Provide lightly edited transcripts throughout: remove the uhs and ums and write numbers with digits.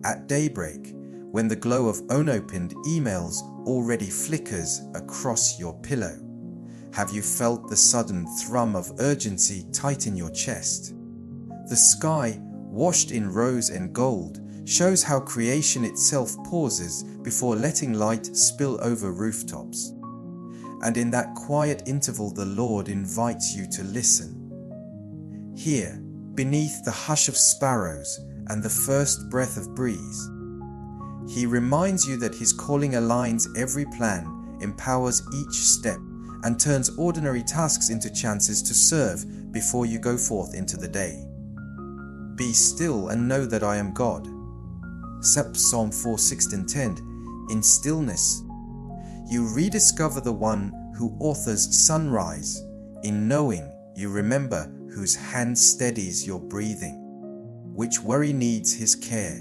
At daybreak, when the glow of unopened emails already flickers across your pillow, have you felt the sudden thrum of urgency tighten your chest? The sky, washed in rose and gold, shows how creation itself pauses before letting light spill over rooftops. And in that quiet interval, the Lord invites you to listen. Here, beneath the hush of sparrows and the first breath of breeze, He reminds you that His calling aligns every plan, empowers each step, and turns ordinary tasks into chances to serve before you go forth into the day. Be still and know that I am God. Psalm 4:6-10. In stillness, you rediscover the one who authors sunrise. In knowing, you remember whose hand steadies your breathing. Which worry needs His care?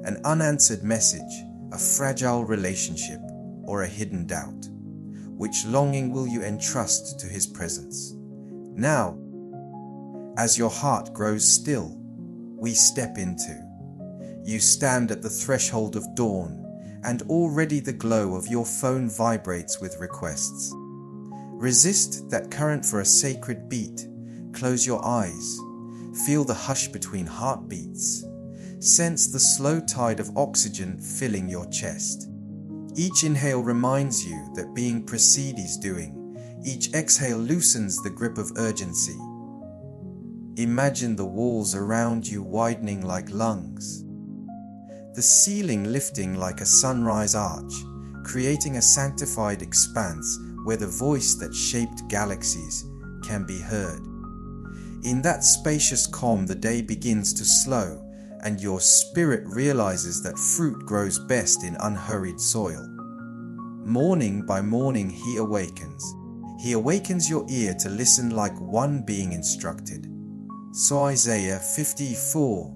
An unanswered message, a fragile relationship, or a hidden doubt? Which longing will you entrust to His presence? Now, as your heart grows still, we step into. You stand at the threshold of dawn, and already the glow of your phone vibrates with requests. Resist that current for a sacred beat. Close your eyes. Feel the hush between heartbeats. Sense the slow tide of oxygen filling your chest. Each inhale reminds you that being precedes doing. Each exhale loosens the grip of urgency. Imagine the walls around you widening like lungs, the ceiling lifting like a sunrise arch, creating a sanctified expanse where the voice that shaped galaxies can be heard. In that spacious calm, the day begins to slow, and your spirit realizes that fruit grows best in unhurried soil. Morning by morning He awakens. He awakens your ear to listen like one being instructed. So Isaiah 54.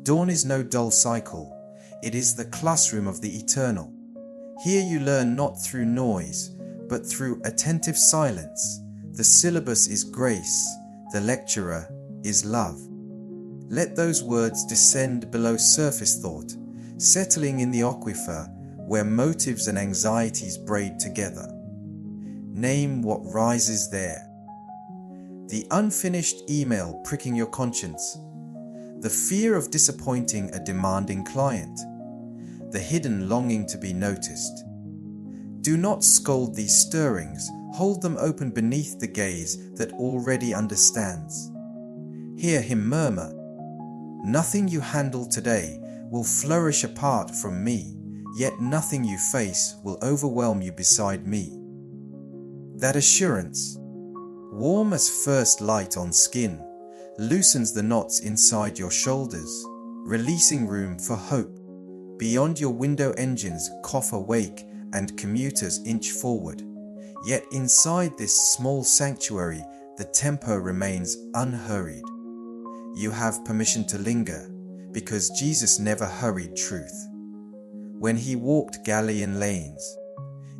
Dawn is no dull cycle. It is the classroom of the eternal. Here you learn not through noise, but through attentive silence. The syllabus is grace. The lecturer is love. Let those words descend below surface thought, settling in the aquifer where motives and anxieties braid together. Name what rises there. The unfinished email pricking your conscience, the fear of disappointing a demanding client, the hidden longing to be noticed. Do not scold these stirrings, hold them open beneath the gaze that already understands. Hear Him murmur, "Nothing you handle today will flourish apart from me, yet nothing you face will overwhelm you beside me." That assurance, warm as first light on skin, loosens the knots inside your shoulders, releasing room for hope. Beyond your window engines cough awake and commuters inch forward. Yet inside this small sanctuary, the tempo remains unhurried. You have permission to linger, because Jesus never hurried truth. When He walked Galilean lanes,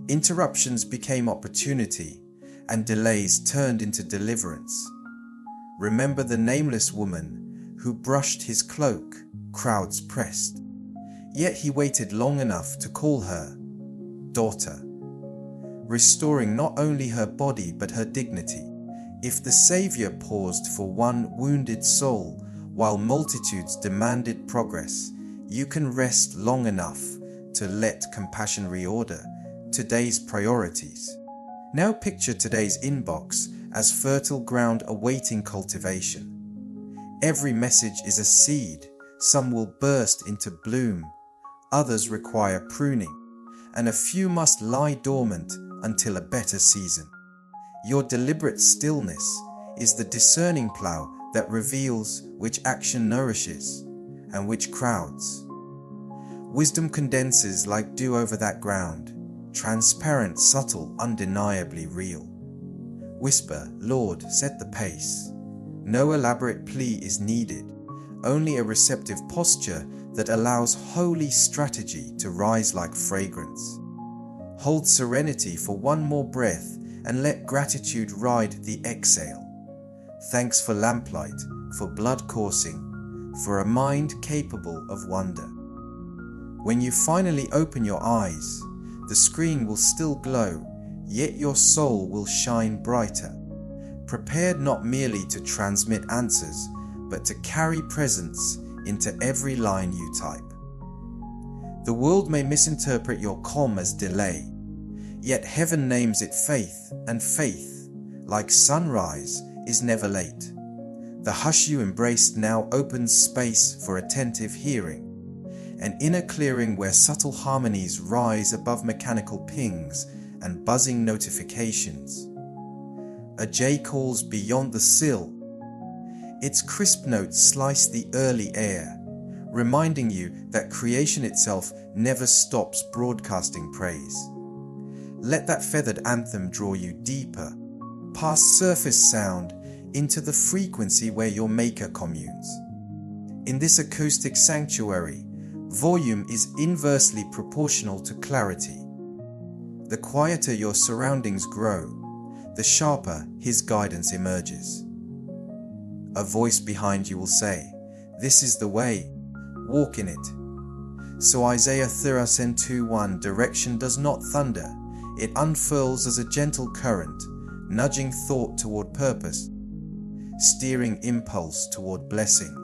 interruptions became opportunity, and delays turned into deliverance. Remember the nameless woman who brushed His cloak, crowds pressed. Yet He waited long enough to call her daughter, restoring not only her body but her dignity. If the Savior paused for one wounded soul while multitudes demanded progress, you can rest long enough to let compassion reorder today's priorities. Now picture today's inbox as fertile ground awaiting cultivation. Every message is a seed. Some will burst into bloom, others require pruning, and a few must lie dormant until a better season. Your deliberate stillness is the discerning plough that reveals which action nourishes and which crowds. Wisdom condenses like dew over that ground, transparent, subtle, undeniably real. Whisper, "Lord, set the pace." No elaborate plea is needed, only a receptive posture that allows holy strategy to rise like fragrance. Hold serenity for one more breath and let gratitude ride the exhale. Thanks for lamplight, for blood coursing, for a mind capable of wonder. When you finally open your eyes, the screen will still glow, yet your soul will shine brighter, prepared not merely to transmit answers, but to carry presence into every line you type. The world may misinterpret your calm as delay, yet heaven names it faith, and faith, like sunrise, is never late. The hush you embraced now opens space for attentive hearing, an inner clearing where subtle harmonies rise above mechanical pings and buzzing notifications. A jay calls beyond the sill. Its crisp notes slice the early air, reminding you that creation itself never stops broadcasting praise. Let that feathered anthem draw you deeper, past surface sound, into the frequency where your maker communes. In this acoustic sanctuary, volume is inversely proportional to clarity. The quieter your surroundings grow, the sharper his guidance emerges. A voice behind you will say, "This is the way, walk in it." So Isaiah 32:1, direction does not thunder, it unfurls as a gentle current, nudging thought toward purpose, steering impulse toward blessing.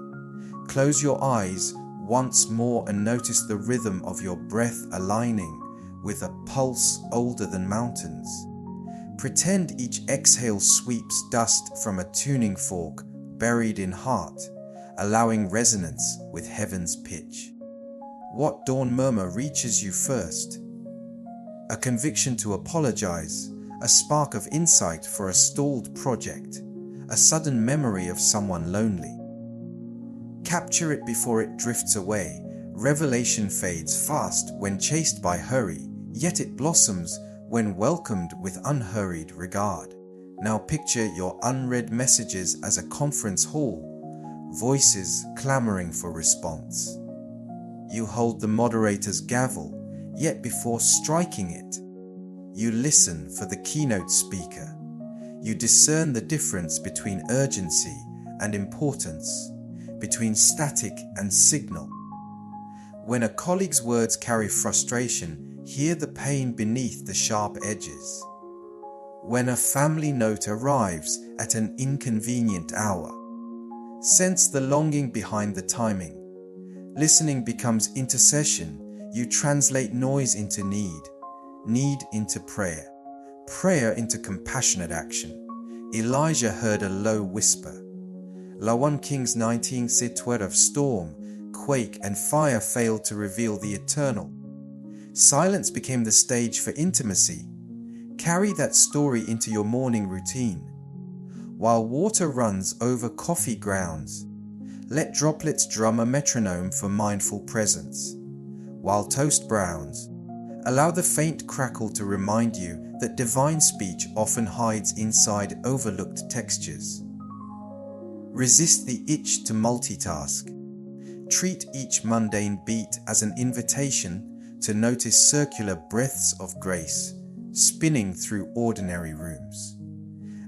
Close your eyes once more and notice the rhythm of your breath aligning with a pulse older than mountains. Pretend each exhale sweeps dust from a tuning fork buried in heart, allowing resonance with heaven's pitch. What dawn murmur reaches you first? A conviction to apologize, a spark of insight for a stalled project, a sudden memory of someone lonely. Capture it before it drifts away. Revelation fades fast when chased by hurry, yet it blossoms when welcomed with unhurried regard. Now picture your unread messages as a conference hall, voices clamoring for response. You hold the moderator's gavel, yet before striking it, you listen for the keynote speaker. You discern the difference between urgency and importance, between static and signal. When a colleague's words carry frustration, hear the pain beneath the sharp edges. When a family note arrives at an inconvenient hour, sense the longing behind the timing. Listening becomes intercession. You translate noise into need into prayer, prayer into compassionate action. Elijah heard a low whisper. 1 Kings 19 said word of storm, quake, and fire failed to reveal the eternal. Silence became the stage for intimacy. Carry that story into your morning routine. While water runs over coffee grounds, let droplets drum a metronome for mindful presence. While toast browns, allow the faint crackle to remind you that divine speech often hides inside overlooked textures. Resist the itch to multitask. Treat each mundane beat as an invitation to notice circular breaths of grace spinning through ordinary rooms.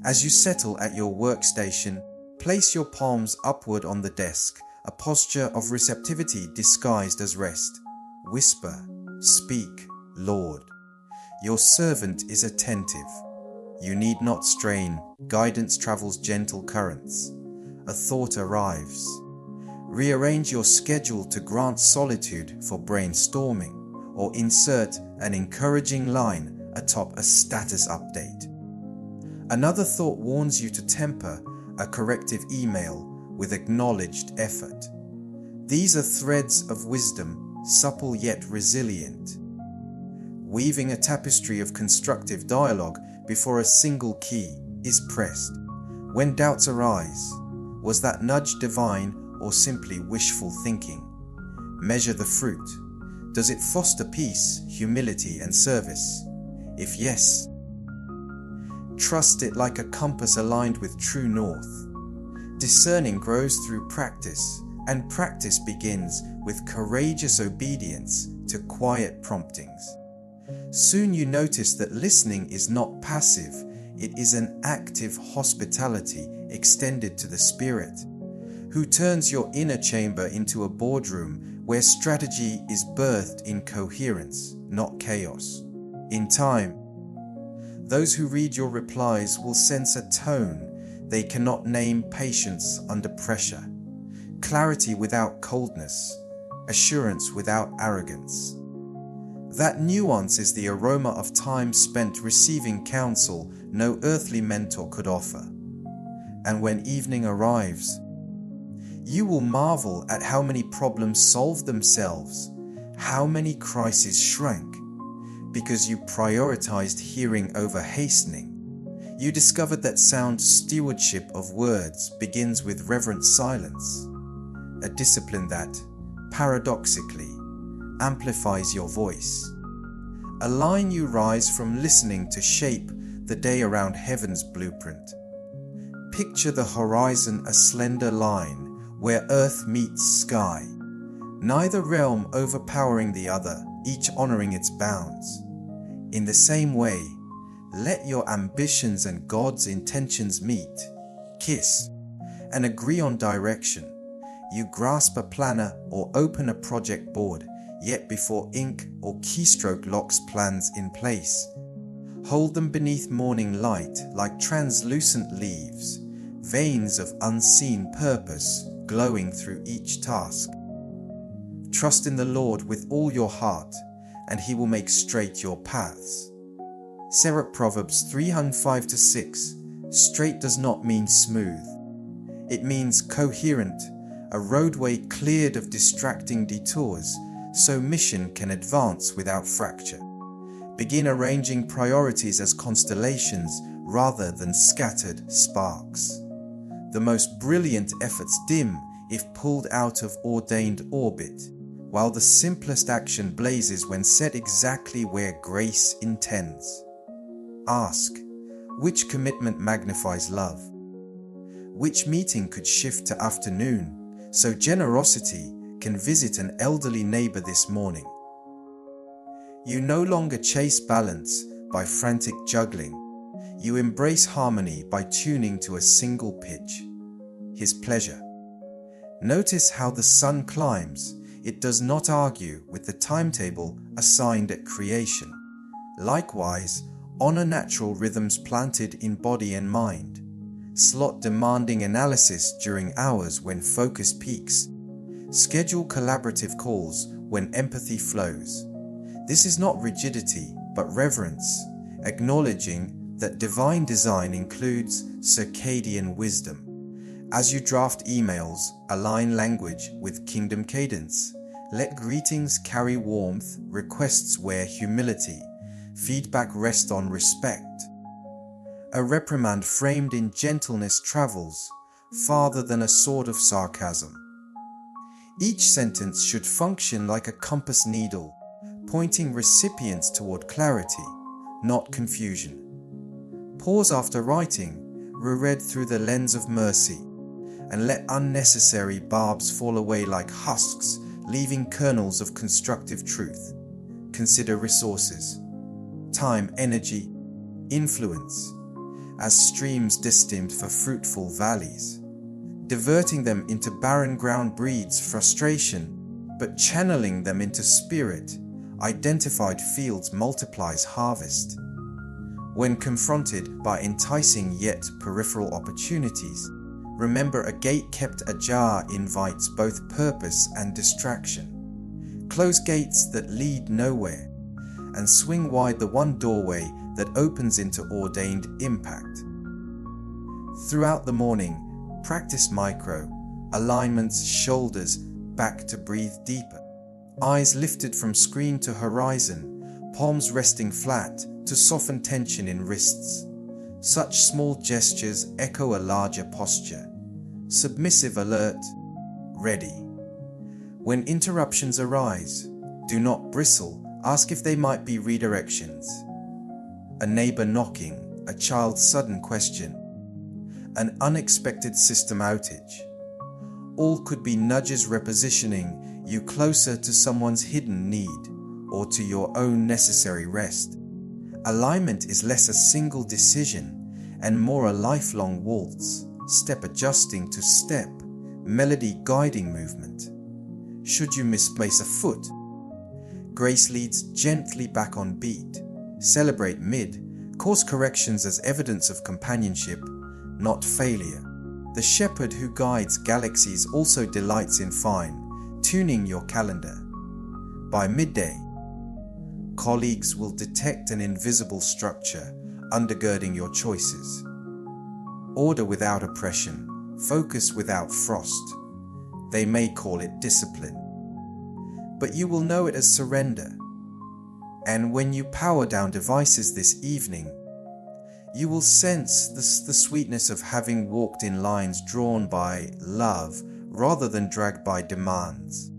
As you settle at your workstation, place your palms upward on the desk, a posture of receptivity disguised as rest. Whisper, "Speak, Lord. Your servant is attentive." You need not strain, guidance travels gentle currents. A thought arrives. Rearrange your schedule to grant solitude for brainstorming, or insert an encouraging line atop a status update. Another thought warns you to temper a corrective email with acknowledged effort. These are threads of wisdom, supple yet resilient, weaving a tapestry of constructive dialogue before a single key is pressed. When doubts arise, was that nudge divine or simply wishful thinking? Measure the fruit. Does it foster peace, humility, and service? If yes, trust it like a compass aligned with true north. Discerning grows through practice, and practice begins with courageous obedience to quiet promptings. Soon you notice that listening is not passive, it is an active hospitality extended to the Spirit, who turns your inner chamber into a boardroom where strategy is birthed in coherence, not chaos. In time, those who read your replies will sense a tone they cannot name: patience under pressure, clarity without coldness, assurance without arrogance. That nuance is the aroma of time spent receiving counsel no earthly mentor could offer. And when evening arrives, you will marvel at how many problems solved themselves, how many crises shrank, because you prioritized hearing over hastening. You discovered that sound stewardship of words begins with reverent silence, a discipline that, paradoxically, amplifies your voice. A line you rise from listening to shape the day around heaven's blueprint. Picture the horizon a slender line where earth meets sky, neither realm overpowering the other, each honoring its bounds. In the same way, let your ambitions and God's intentions meet, kiss, and agree on direction. You grasp a planner or open a project board, yet before ink or keystroke locks plans in place. Hold them beneath morning light like translucent leaves, veins of unseen purpose glowing through each task. Trust in the Lord with all your heart, and He will make straight your paths. Serap Proverbs 3:5-6. Straight does not mean smooth. It means coherent, a roadway cleared of distracting detours, so mission can advance without fracture. Begin arranging priorities as constellations rather than scattered sparks. The most brilliant efforts dim if pulled out of ordained orbit, while the simplest action blazes when set exactly where grace intends. Ask, which commitment magnifies love? Which meeting could shift to afternoon so generosity can visit an elderly neighbor this morning? You no longer chase balance by frantic juggling. You embrace harmony by tuning to a single pitch, His pleasure. Notice how the sun climbs. It does not argue with the timetable assigned at creation. Likewise, honor natural rhythms planted in body and mind. Slot demanding analysis during hours when focus peaks. Schedule collaborative calls when empathy flows. This is not rigidity, but reverence, acknowledging that divine design includes circadian wisdom. As you draft emails, align language with kingdom cadence. Let greetings carry warmth, requests wear humility, feedback rest on respect. A reprimand framed in gentleness travels farther than a sword of sarcasm. Each sentence should function like a compass needle, pointing recipients toward clarity, not confusion. Pause after writing, reread through the lens of mercy, and let unnecessary barbs fall away like husks, leaving kernels of constructive truth. Consider resources, time, energy, influence, as streams destined for fruitful valleys. Diverting them into barren ground breeds frustration, but channeling them into spirit, identified fields multiplies harvest. When confronted by enticing yet peripheral opportunities, remember a gate kept ajar invites both purpose and distraction. Close gates that lead nowhere, and swing wide the one doorway that opens into ordained impact. Throughout the morning, practice micro alignments, shoulders back to breathe deeper, eyes lifted from screen to horizon, palms resting flat to soften tension in wrists. Such small gestures echo a larger posture. Submissive alert, ready. When interruptions arise, do not bristle, ask if they might be redirections. A neighbor knocking, a child's sudden question, an unexpected system outage. All could be nudges repositioning you closer to someone's hidden need or to your own necessary rest. Alignment is less a single decision and more a lifelong waltz, step adjusting to step, melody guiding movement. should you misplace a foot. Grace leads gently back on beat. Celebrate mid. Course corrections as evidence of companionship, not failure. The shepherd who guides galaxies also delights in fine-tuning your calendar. By midday, colleagues will detect an invisible structure undergirding your choices. Order without oppression, focus without frost. They may call it discipline, but you will know it as surrender. And when you power down devices this evening, you will sense the sweetness of having walked in lines drawn by love rather than dragged by demands.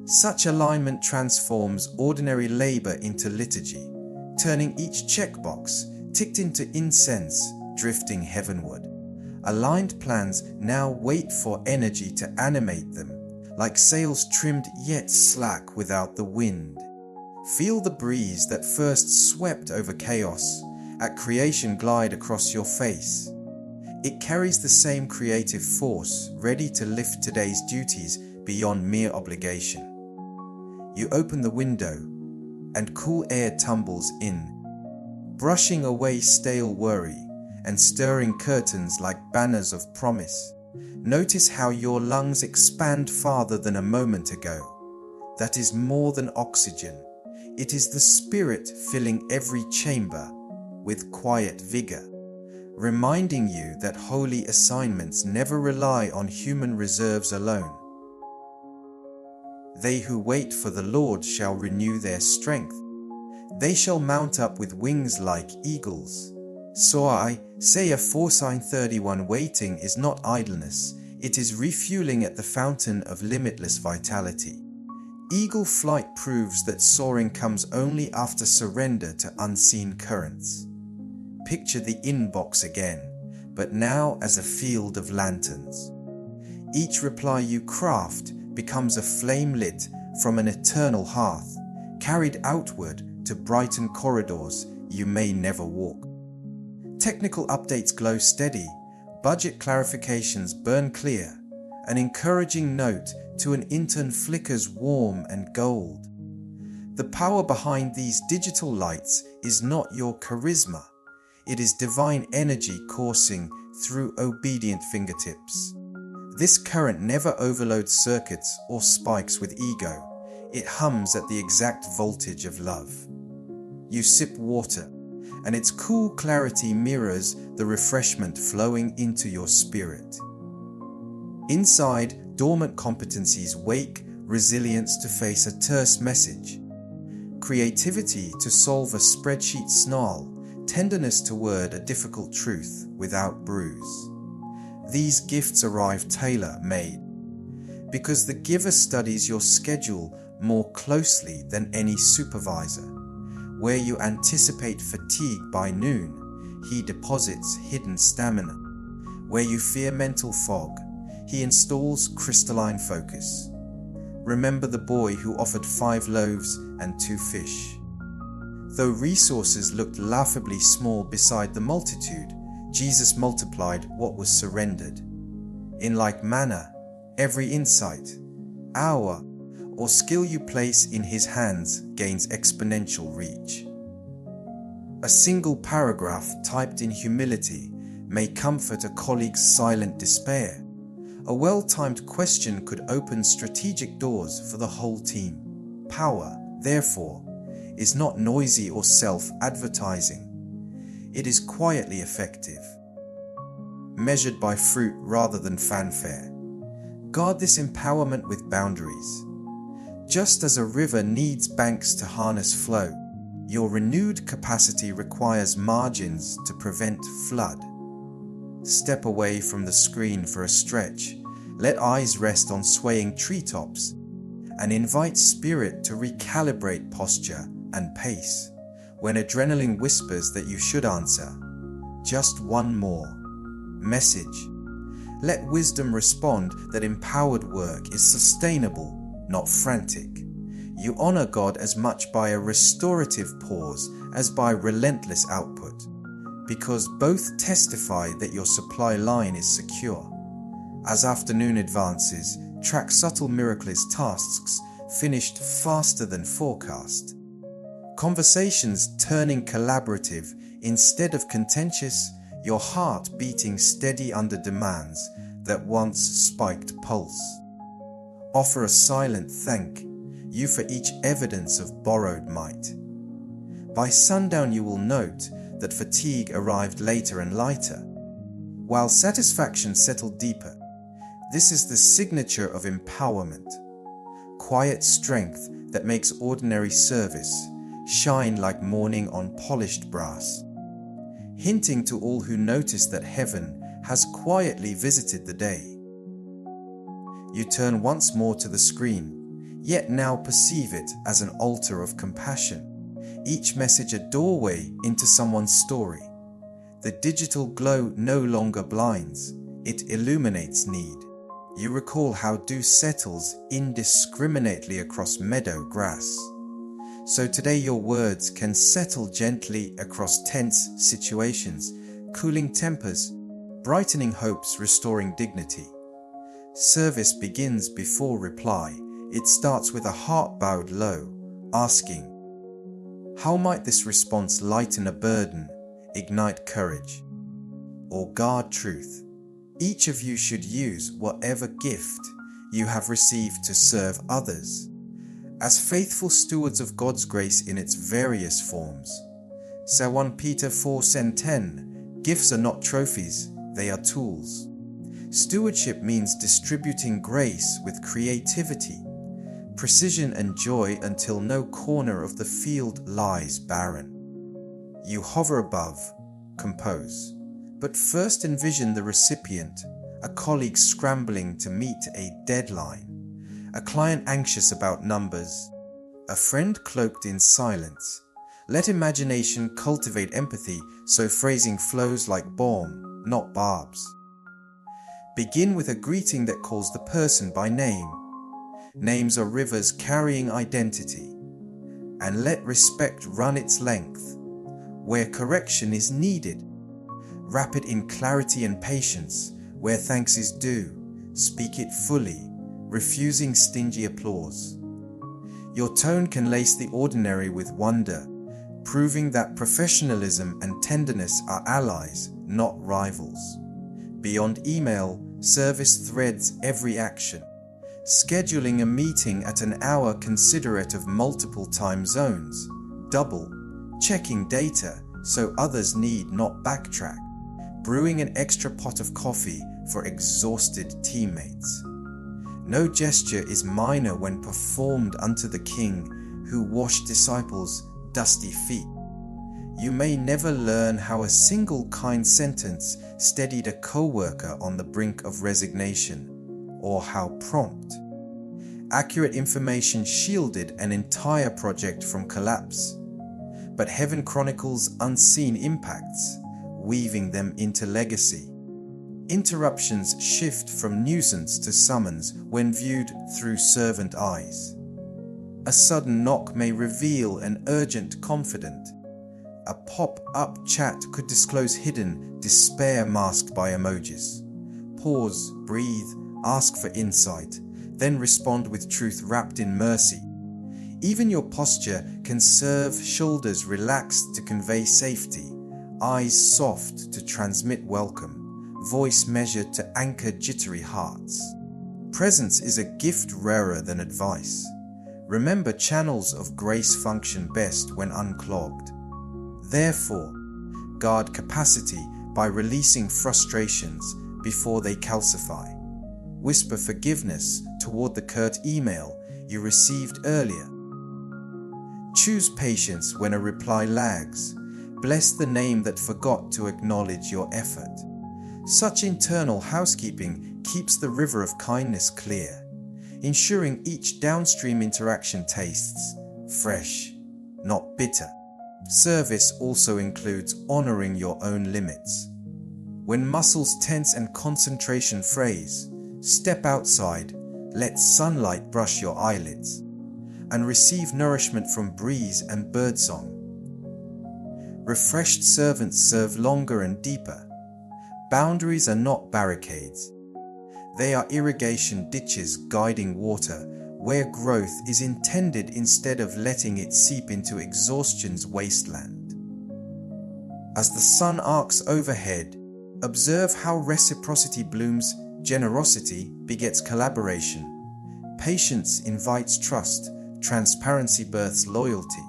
Such alignment transforms ordinary labor into liturgy, turning each checkbox ticked into incense drifting heavenward. Aligned plans now wait for energy to animate them, like sails trimmed yet slack without the wind. Feel the breeze that first swept over chaos at creation glide across your face. It carries the same creative force, ready to lift today's duties beyond mere obligation. You open the window, and cool air tumbles in, brushing away stale worry and stirring curtains like banners of promise. Notice how your lungs expand farther than a moment ago. That is more than oxygen. It is the Spirit filling every chamber with quiet vigor, reminding you that holy assignments never rely on human reserves alone. They who wait for the Lord shall renew their strength. They shall mount up with wings like eagles. So Isaiah 4:31. Waiting is not idleness, it is refueling at the fountain of limitless vitality. Eagle flight proves that soaring comes only after surrender to unseen currents. Picture the inbox again, but now as a field of lanterns. Each reply you craft becomes a flame lit from an eternal hearth, carried outward to brighten corridors you may never walk. Technical updates glow steady, budget clarifications burn clear, an encouraging note to an intern flickers warm and gold. The power behind these digital lights is not your charisma. It is divine energy coursing through obedient fingertips. This current never overloads circuits or spikes with ego. It hums at the exact voltage of love. You sip water, and its cool clarity mirrors the refreshment flowing into your spirit. Inside, dormant competencies wake, resilience to face a terse message, creativity to solve a spreadsheet snarl, tenderness to word a difficult truth without bruise. These gifts arrive tailor-made, because the giver studies your schedule more closely than any supervisor. Where you anticipate fatigue by noon, he deposits hidden stamina. Where you fear mental fog, he installs crystalline focus. Remember the boy who offered 5 loaves and 2 fish. Though resources looked laughably small beside the multitude, Jesus multiplied what was surrendered. In like manner, every insight, hour, or skill you place in his hands gains exponential reach. A single paragraph typed in humility may comfort a colleague's silent despair. A well-timed question could open strategic doors for the whole team. Power, therefore, is not noisy or self-advertising. It is quietly effective, measured by fruit rather than fanfare. Guard this empowerment with boundaries. Just as a river needs banks to harness flow, your renewed capacity requires margins to prevent flood. Step away from the screen for a stretch, let eyes rest on swaying treetops, and invite spirit to recalibrate posture and pace. When adrenaline whispers that you should answer, just one more message. Let wisdom respond that empowered work is sustainable, not frantic. You honor God as much by a restorative pause as by relentless output, because both testify that your supply line is secure. As afternoon advances, track subtle miraculous tasks finished faster than forecast. Conversations turning collaborative instead of contentious, your heart beating steady under demands that once spiked pulse. Offer a silent thank you for each evidence of borrowed might. By sundown you will note that fatigue arrived later and lighter, while satisfaction settled deeper. This is the signature of empowerment. Quiet strength that makes ordinary service shine like morning on polished brass, hinting to all who notice that heaven has quietly visited the day. You turn once more to the screen, yet now perceive it as an altar of compassion, each message a doorway into someone's story. The digital glow no longer blinds, it illuminates need. You recall how dew settles indiscriminately across meadow grass. So today your words can settle gently across tense situations, cooling tempers, brightening hopes, restoring dignity. Service begins before reply. It starts with a heart bowed low, asking, how might this response lighten a burden, ignite courage, or guard truth? Each of you should use whatever gift you have received to serve others, as faithful stewards of God's grace in its various forms. So 1 Peter 4:10, gifts are not trophies, they are tools. Stewardship means distributing grace with creativity, precision and joy until no corner of the field lies barren. You hover above, compose, but first envision the recipient, a colleague scrambling to meet a deadline, a client anxious about numbers, a friend cloaked in silence. Let imagination cultivate empathy so phrasing flows like balm, not barbs. Begin with a greeting that calls the person by name. Names are rivers carrying identity. And let respect run its length. Where correction is needed, wrap it in clarity and patience. Where thanks is due, speak it fully, refusing stingy applause. Your tone can lace the ordinary with wonder, proving that professionalism and tenderness are allies, not rivals. Beyond email, service threads every action. Scheduling a meeting at an hour considerate of multiple time zones. Double, checking data so others need not backtrack. Brewing an extra pot of coffee for exhausted teammates. No gesture is minor when performed unto the King who washed disciples' dusty feet. You may never learn how a single kind sentence steadied a co-worker on the brink of resignation, or how prompt, accurate information shielded an entire project from collapse. But heaven chronicles unseen impacts, weaving them into legacy. Interruptions shift from nuisance to summons when viewed through servant eyes. A sudden knock may reveal an urgent confidant. A pop-up chat could disclose hidden despair masked by emojis. Pause, breathe, ask for insight, then respond with truth wrapped in mercy. Even your posture can serve, shoulders relaxed to convey safety, eyes soft to transmit welcome, voice measured to anchor jittery hearts. Presence is a gift rarer than advice. Remember, channels of grace function best when unclogged. Therefore, guard capacity by releasing frustrations before they calcify. Whisper forgiveness toward the curt email you received earlier. Choose patience when a reply lags. Bless the name that forgot to acknowledge your effort. Such internal housekeeping keeps the river of kindness clear, ensuring each downstream interaction tastes fresh, not bitter. Service also includes honoring your own limits. When muscles tense and concentration frays, step outside, let sunlight brush your eyelids, and receive nourishment from breeze and birdsong. Refreshed servants serve longer and deeper. Boundaries are not barricades. They are irrigation ditches guiding water where growth is intended instead of letting it seep into exhaustion's wasteland. As the sun arcs overhead, observe how reciprocity blooms, generosity begets collaboration, patience invites trust, transparency births loyalty.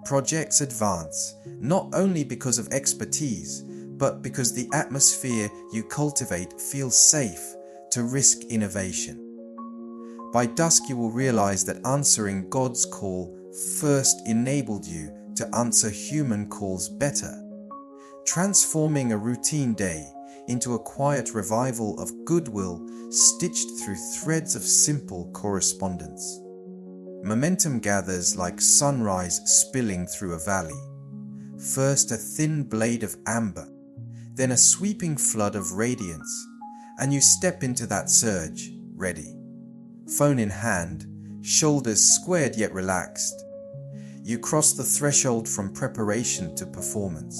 Projects advance, not only because of expertise, but because the atmosphere you cultivate feels safe to risk innovation. By dusk you will realize that answering God's call first enabled you to answer human calls better, transforming a routine day into a quiet revival of goodwill stitched through threads of simple correspondence. Momentum gathers like sunrise spilling through a valley. First a thin blade of amber, then a sweeping flood of radiance, and you step into that surge, ready. Phone in hand, shoulders squared yet relaxed. You cross the threshold from preparation to performance.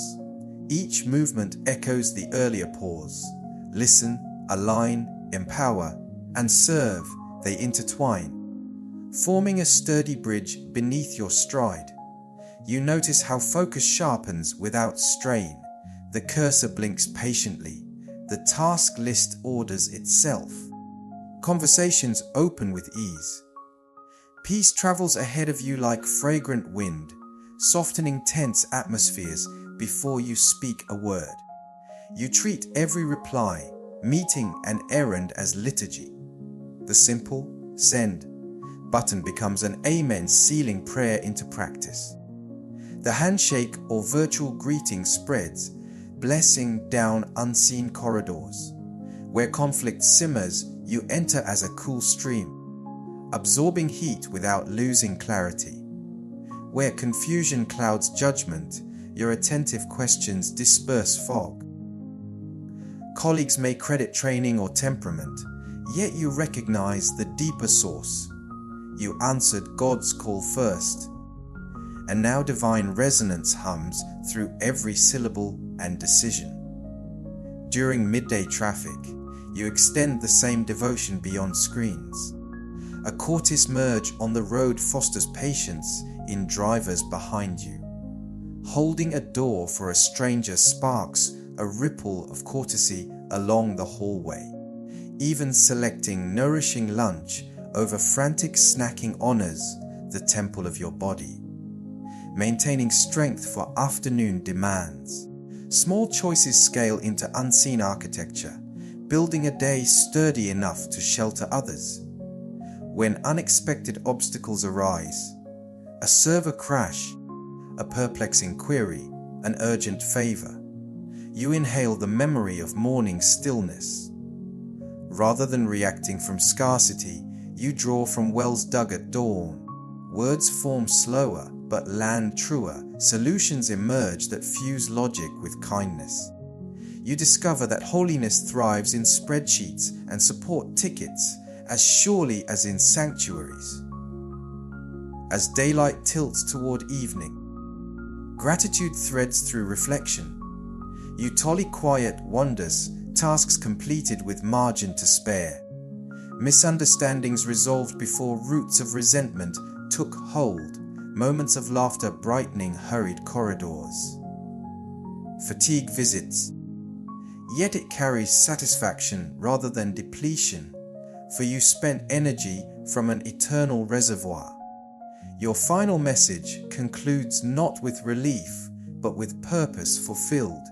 Each movement echoes the earlier pause. Listen, align, empower, and serve, they intertwine, forming a sturdy bridge beneath your stride. You notice how focus sharpens without strain. The cursor blinks patiently. The task list orders itself. Conversations open with ease. Peace travels ahead of you like fragrant wind, softening tense atmospheres before you speak a word. You treat every reply, meeting, and errand as liturgy. The simple send button becomes an amen, sealing prayer into practice. The handshake or virtual greeting spreads, blessing down unseen corridors. Where conflict simmers, you enter as a cool stream, absorbing heat without losing clarity. Where confusion clouds judgment, your attentive questions disperse fog. Colleagues may credit training or temperament, yet you recognize the deeper source. You answered God's call first, and now divine resonance hums through every syllable and decision. During midday traffic, you extend the same devotion beyond screens. A courteous merge on the road fosters patience in drivers behind you. Holding a door for a stranger sparks a ripple of courtesy along the hallway. Even selecting nourishing lunch over frantic snacking honors the temple of your body. Maintaining strength for afternoon demands. Small choices scale into unseen architecture, building a day sturdy enough to shelter others. When unexpected obstacles arise, a server crash, a perplexing query, an urgent favor, you inhale the memory of morning stillness. Rather than reacting from scarcity, you draw from wells dug at dawn. Words form slower but land truer. Solutions emerge that fuse logic with kindness. You discover that holiness thrives in spreadsheets and support tickets as surely as in sanctuaries. As daylight tilts toward evening, gratitude threads through reflection. You tally quiet wonders, tasks completed with margin to spare. Misunderstandings resolved before roots of resentment took hold, moments of laughter brightening hurried corridors. Fatigue visits, yet it carries satisfaction rather than depletion, for you spent energy from an eternal reservoir. Your final message concludes not with relief, but with purpose fulfilled.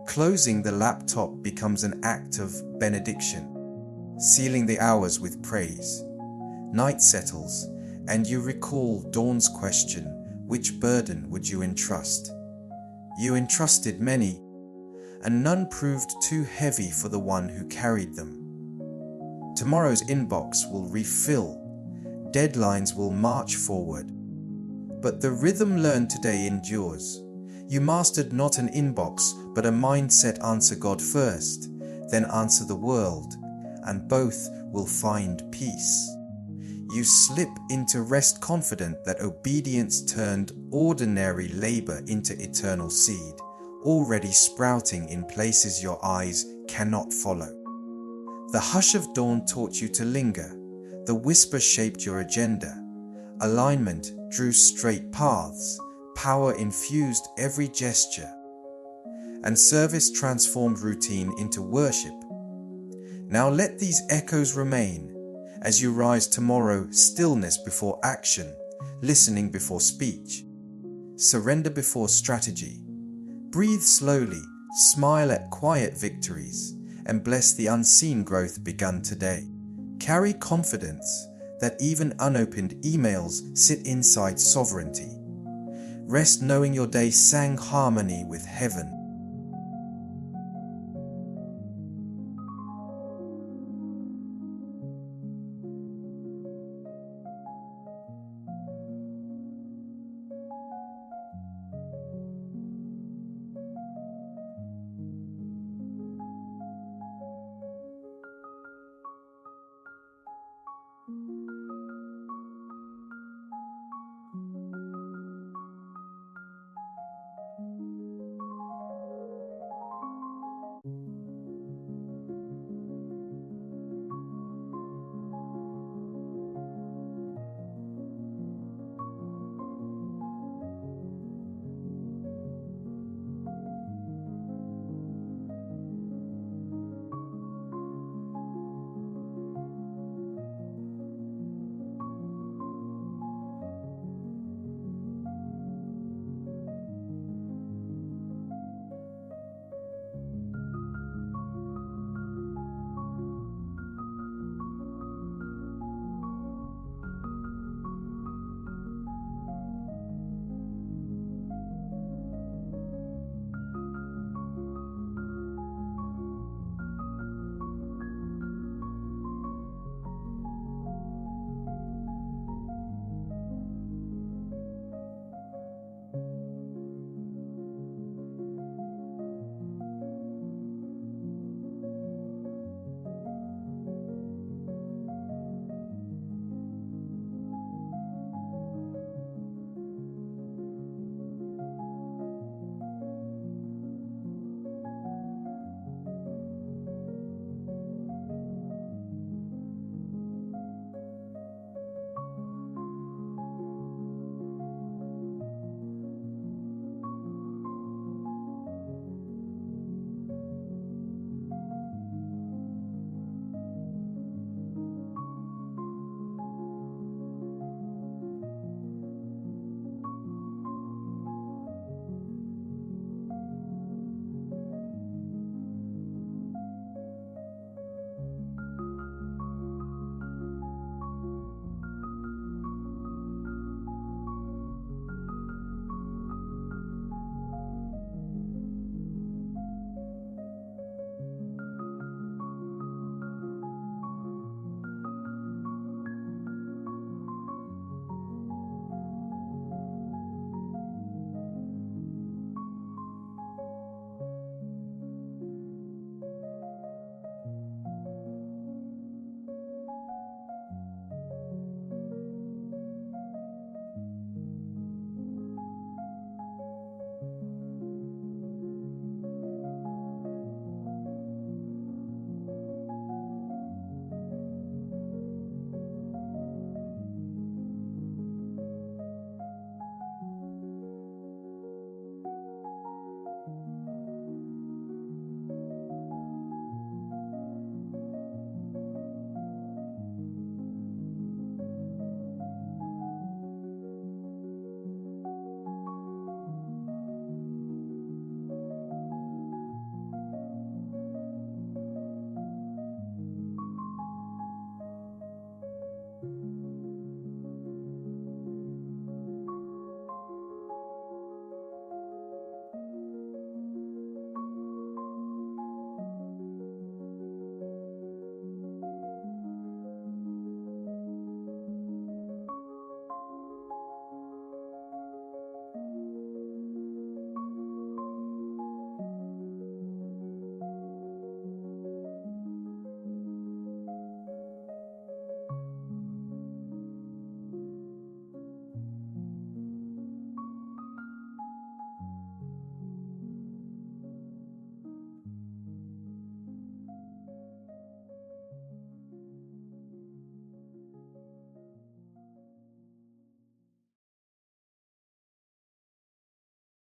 Closing the laptop becomes an act of benediction, sealing the hours with praise. Night settles, and you recall dawn's question, which burden would you entrust? You entrusted many, and none proved too heavy for the one who carried them. Tomorrow's inbox will refill, deadlines will march forward. But the rhythm learned today endures. You mastered not an inbox, but a mindset: answer God first, then answer the world, and both will find peace. You slip into rest confident that obedience turned ordinary labor into eternal seed, already sprouting in places your eyes cannot follow. The hush of dawn taught you to linger. The whisper shaped your agenda. Alignment drew straight paths. Power infused every gesture. And service transformed routine into worship. Now let these echoes remain. As you rise tomorrow, stillness before action, listening before speech, surrender before strategy. Breathe slowly, smile at quiet victories, and bless the unseen growth begun today. Carry confidence that even unopened emails sit inside sovereignty. Rest knowing your day sang harmony with heaven.